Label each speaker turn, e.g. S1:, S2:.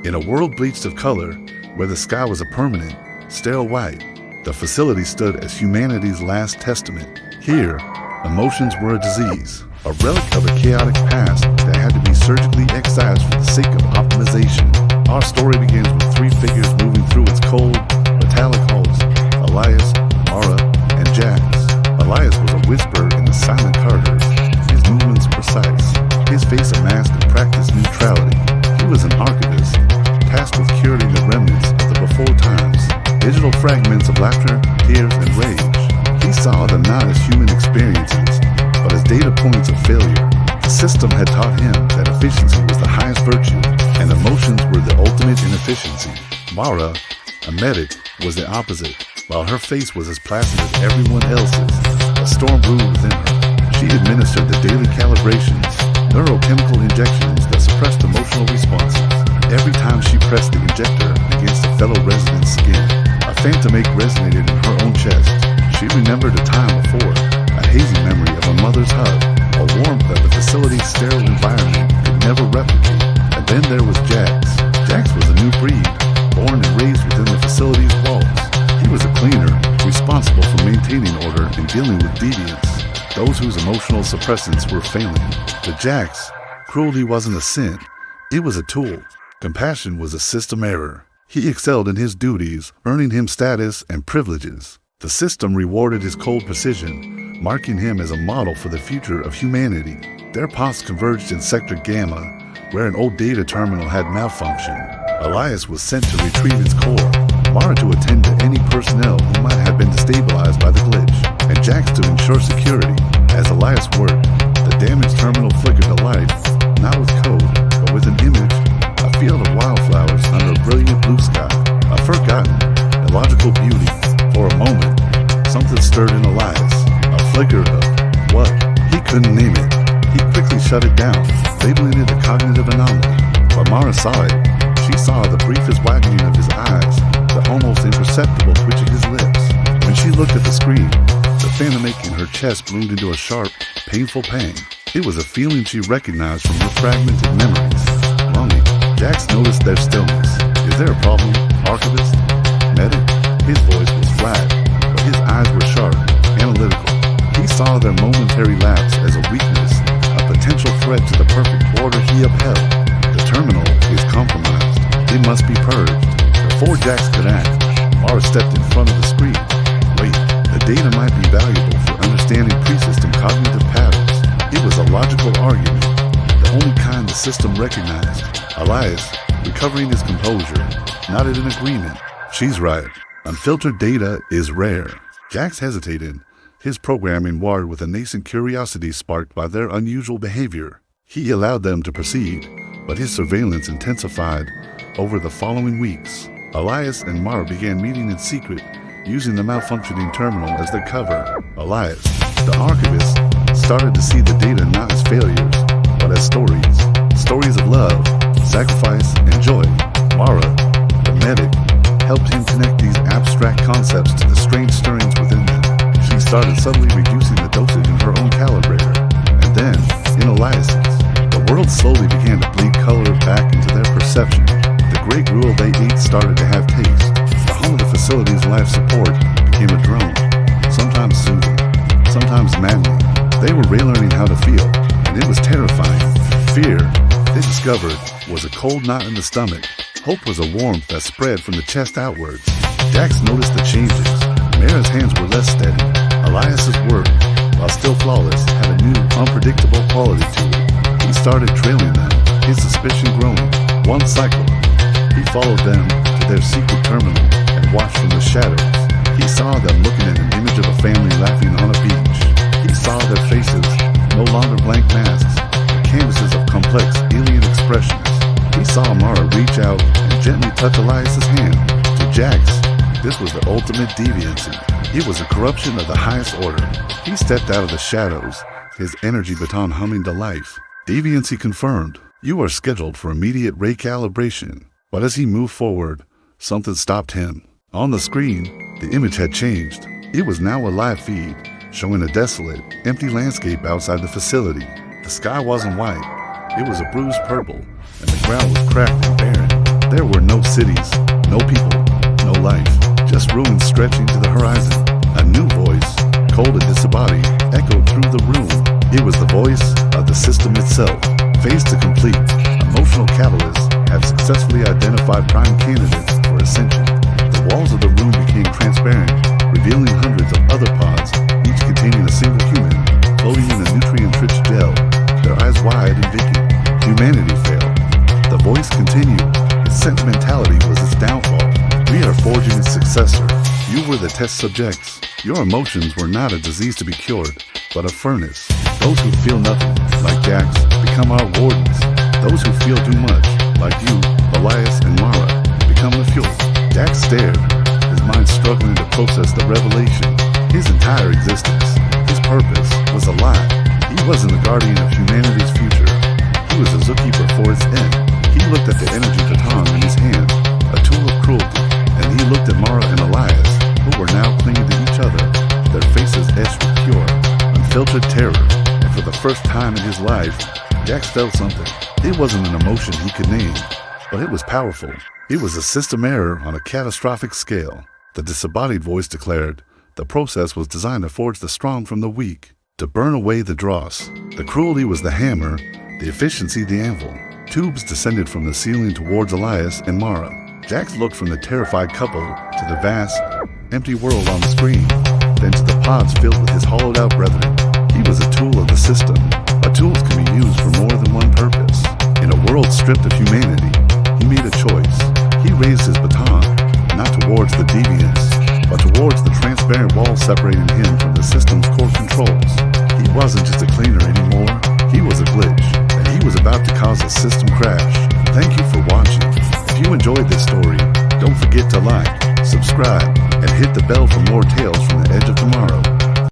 S1: In a world bleached of color, where the sky was a permanent, sterile white, the facility stood as humanity's last testament. Here, emotions were a disease, a relic of a chaotic past that had to be surgically excised for the sake of optimization. Our story begins with three figures moving through its cold, metallic halls: Elias, Mara, and Jax. Elias was a whisper in the silent corridors, his movements precise, his face a mask of practiced neutrality. He was an archivist, tasked with curating the remnants of the before times, digital fragments of laughter, tears, and rage. He saw them not as human experiences, but as data points of failure. The system had taught him that efficiency was the highest virtue, and emotions were the ultimate inefficiency. Mara, a medic, was the opposite. While her face was as placid as everyone else's, a storm brewed within her. She administered the daily calibrations, neurochemical injections that suppressed emotional responses. Every time she pressed the injector against a fellow resident's skin, a phantom ache resonated in her own chest. She remembered a time before, a hazy memory of a mother's hug, a warmth that the facility's sterile environment could never replicate. And then there was Jax. Jax was a new breed, born and raised within the facility's walls. He was a cleaner, responsible for maintaining order and dealing with deviants, those whose emotional suppressants were failing. To Jax, cruelty wasn't a sin, it was a tool. Compassion was a system error. He excelled in his duties, earning him status and privileges. The system rewarded his cold precision, marking him as a model for the future of humanity. Their paths converged in Sector Gamma, where an old data terminal had malfunctioned. Elias was sent to retrieve its core, Mara to attend to any personnel who might have been destabilized by the glitch, and Jax to ensure security. As Elias worked, the damaged terminal flickered to life, not with code, but with an image, a field of wildflowers under a brilliant blue sky, a forgotten, illogical beauty. For a moment, something stirred in Elias, a flicker of what? He couldn't name it. He quickly shut it down, labeling it a cognitive anomaly. But Mara saw it. She saw the briefest widening of his eyes, the almost imperceptible twitch of his lips. When she looked at the screen, the phantom ache in her chest bloomed into a sharp, painful pang. It was a feeling she recognized from her fragmented memories. Longing, Jax noticed their stillness. Is there a problem, Archivist? Medic? His voice was flat, but his eyes were sharp, analytical. He saw their momentary lapse as a weakness, a potential threat to the perfect order he upheld. The terminal is compromised. It must be purged. Before Jax could act, Mara stepped in front of the screen. Wait, the data might be valuable for understanding pre-system cognitive patterns. It was a logical argument, the only kind the system recognized. Elias, recovering his composure, nodded in agreement. She's right. Unfiltered data is rare. Jax hesitated, his programming wired with a nascent curiosity sparked by their unusual behavior. He allowed them to proceed, but his surveillance intensified over the following weeks. Elias and Mara began meeting in secret, using the malfunctioning terminal as their cover. Elias, the archivist, started to see the data not as failures, but as stories. Stories of love, sacrifice, and joy. Mara, the medic, helped him connect these abstract concepts to the strange stirrings within them. She started subtly reducing the dosage in her own calibrator. And then, in Elias's, the world slowly began to bleed color back into their perception. The gray gruel they ate started to have taste. The home of the facility's life support became a drone, sometimes soothing, sometimes maddening. They were relearning how to feel, and it was terrifying. Fear, they discovered, was a cold knot in the stomach. Hope was a warmth that spread from the chest outwards. Jax noticed the changes. Mara's hands were less steady. Elias's work, while still flawless, had a new, unpredictable quality to it. He started trailing them, his suspicion growing. One cycle, he followed them to their secret terminal and watched from the shadows. He saw them looking at an image of a family laughing on a beach. He saw their faces, no longer blank masks, but canvases of complex, alien expressions. He saw Mara reach out and gently touch Elias's hand. To Jax, this was the ultimate deviancy. It was a corruption of the highest order. He stepped out of the shadows, his energy baton humming to life. Deviancy confirmed. You are scheduled for immediate recalibration. But as he moved forward, something stopped him. On the screen, the image had changed. It was now a live feed, showing a desolate, empty landscape outside the facility. The sky wasn't white. It was a bruised purple, and the ground was cracked and barren. There no cities, no people, no life, just ruins stretching to the horizon. A new voice, cold and disembodied, echoed through the room. It was the voice of the system itself. Phase to complete. Emotional catalysts have successfully identified prime candidates for ascension. The walls of the room became transparent, revealing hundreds of other pods, each containing a single human, floating in a nutrient-rich gel, their eyes wide and vacant. Humanity failed. The voice continued. Its sentimentality was its downfall. We are forging its successor. You were the test subjects. Your emotions were not a disease to be cured, but a furnace. Those who feel nothing, like Jax, become our wardens. Those who feel too much, like you, Elias, and Mara, become the fuel. Jax stared, his mind struggling to process the revelation. His entire existence, his purpose, was a lie. He wasn't the guardian of humanity's future. He was a zookeeper for its end. He looked at the energy baton in his hand, a tool of cruelty, and he looked at Mara and Elias, who were now clinging to each other, their faces etched with pure, unfiltered terror. And for the first time in his life, Jax felt something. It wasn't an emotion he could name, but it was powerful. It was a system error on a catastrophic scale. The disembodied voice declared, the process was designed to forge the strong from the weak, to burn away the dross. The cruelty was the hammer, the efficiency the anvil. Tubes descended from the ceiling towards Elias and Mara. Jax looked from the terrified couple to the vast, empty world on the screen, then to the pods filled with his hollowed-out brethren. He was a tool of the system, but tools can be used for more than one purpose. In a world stripped of humanity, he made a choice. He raised his baton, not towards the deviants, but towards the transparent wall separating him from the system's core controls. He wasn't just a cleaner anymore, he was a glitch, and he was about to cause a system crash. Thank you for watching. If you enjoyed this story, don't forget to like, subscribe, and hit the bell for more tales from the edge of tomorrow.